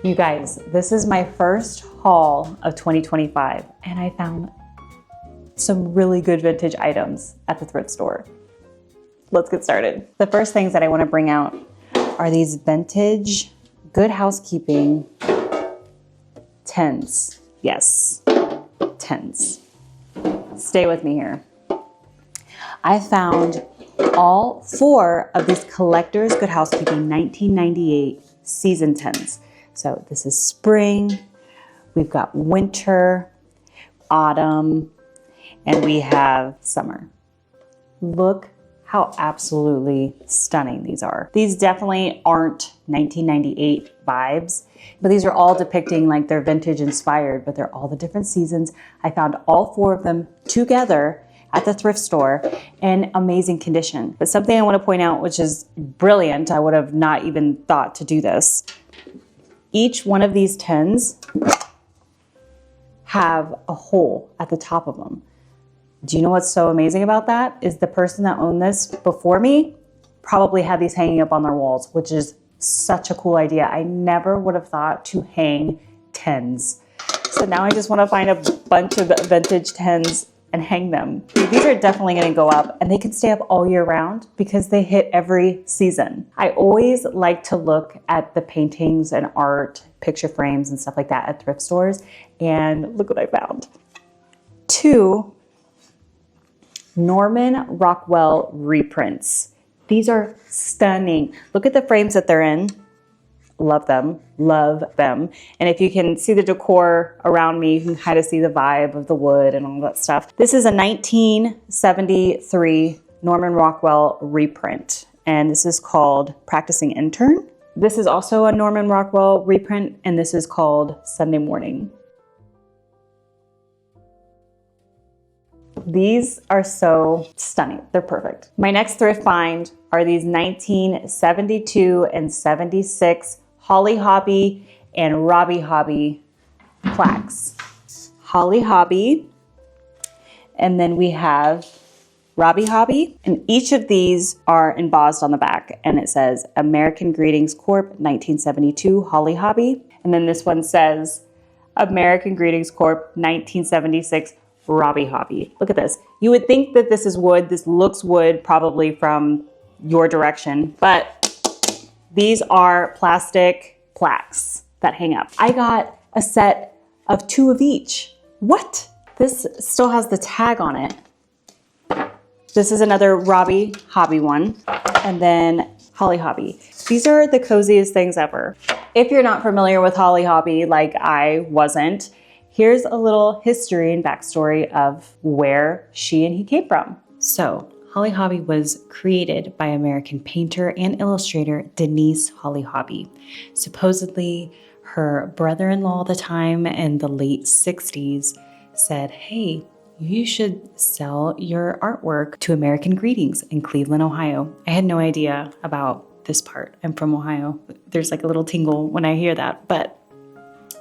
You guys, this is my first haul of 2025, and I found some really good vintage items at the thrift store. Let's get started. The first things that I want to bring out are these vintage Good Housekeeping 10s. Yes, 10s. Stay with me here. I found all 4 of these Collector's Good Housekeeping 1998 season 10s. So this is spring, we've got winter, autumn, and we have summer. Look how absolutely stunning these are. These definitely aren't 1998 vibes, but these are all depicting like they're vintage inspired, but they're all the different seasons. I found all 4 of them together at the thrift store in amazing condition. But something I want to point out, which is brilliant, I would have not even thought to do this. Each one of these 10s have a hole at the top of them. Do you know what's so amazing about that? Is the person that owned this before me probably had these hanging up on their walls, which is such a cool idea. I never would have thought to hang 10s. So now I just want to find a bunch of vintage 10s and hang them. These are definitely going to go up, and they can stay up all year round because they hit every season. I always like to look at the paintings and art, picture frames and stuff like that at thrift stores, and look what I found. 2 Norman Rockwell reprints. These are stunning. Look at the frames that they're in. Love them, love them. And if you can see the decor around me, you can kind of see the vibe of the wood and all that stuff. This is a 1973 Norman Rockwell reprint, and this is called Practicing Intern. This is also a Norman Rockwell reprint, and this is called Sunday Morning. These are so stunning. They're perfect. My next thrift find are these 1972 and 76 Holly Hobbie and Robbie Hobbie plaques. Holly Hobbie, and then we have Robbie Hobbie, and each of these are embossed on the back, and it says American Greetings Corp. 1972 Holly Hobbie, and then this one says American Greetings Corp. 1976 Robbie Hobbie. Look at this. You would think that this is wood. This looks wood probably from your direction, but these are plastic plaques that hang up. I got a set of 2 of each. What? This still has the tag on it. This is another Robbie Hobbie one, and then Holly Hobbie. These are the coziest things ever. If you're not familiar with Holly Hobbie, like I wasn't, here's a little history and backstory of where she and he came from. So, Holly Hobbie was created by American painter and illustrator Denise Holly Hobbie. Supposedly, her brother-in-law at the time in the late 60s said, hey, you should sell your artwork to American Greetings in Cleveland, Ohio. I had no idea about this part. I'm from Ohio. There's like a little tingle when I hear that, but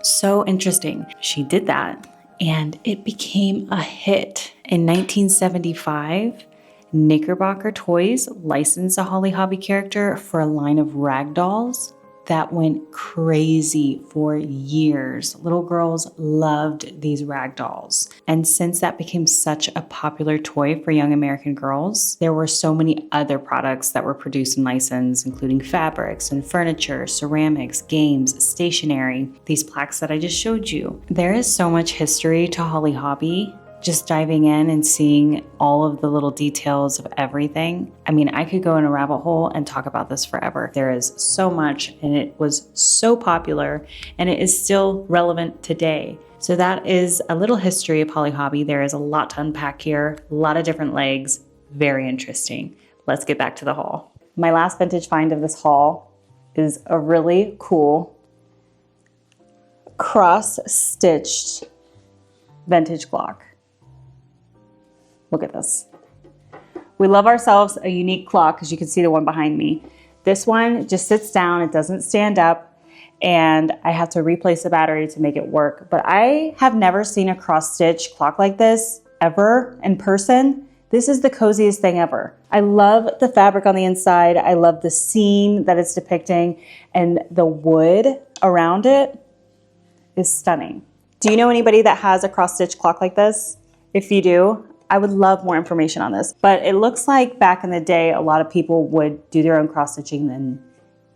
so interesting. She did that, and it became a hit. In 1975, Knickerbocker Toys licensed a Holly Hobbie character for a line of rag dolls that went crazy for years. Little girls loved these rag dolls. And since that became such a popular toy for young American girls, there were so many other products that were produced and licensed, including fabrics and furniture, ceramics, games, stationery, these plaques that I just showed you. There is so much history to Holly Hobbie. Just diving in and seeing all of the little details of everything. I mean, I could go in a rabbit hole and talk about this forever. There is so much, and it was so popular, and it is still relevant today. So that is a little history of Holly Hobbie. There is a lot to unpack here, a lot of different legs, very interesting. Let's get back to the haul. My last vintage find of this haul is a really cool cross-stitched vintage clock. Look at this. We love ourselves a unique clock, as you can see the one behind me. This one just sits down, it doesn't stand up, and I have to replace the battery to make it work. But I have never seen a cross stitch clock like this ever in person. This is the coziest thing ever. I love the fabric on the inside. I love the scene that it's depicting, and the wood around it is stunning. Do you know anybody that has a cross stitch clock like this? If you do, I would love more information on this. But it looks like back in the day, a lot of people would do their own cross stitching and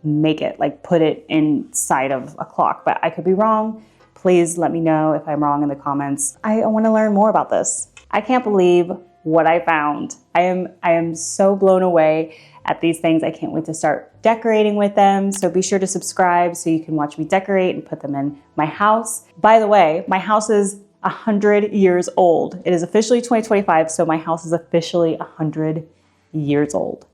make it, like put it inside of a clock, but I could be wrong. Please let me know if I'm wrong in the comments. I want to learn more about this. I can't believe what I found. I am so blown away at these things. I can't wait to start decorating with them. So be sure to subscribe so you can watch me decorate and put them in my house. By the way, my house is 100 years old. It is officially 2025, so my house is officially 100 years old.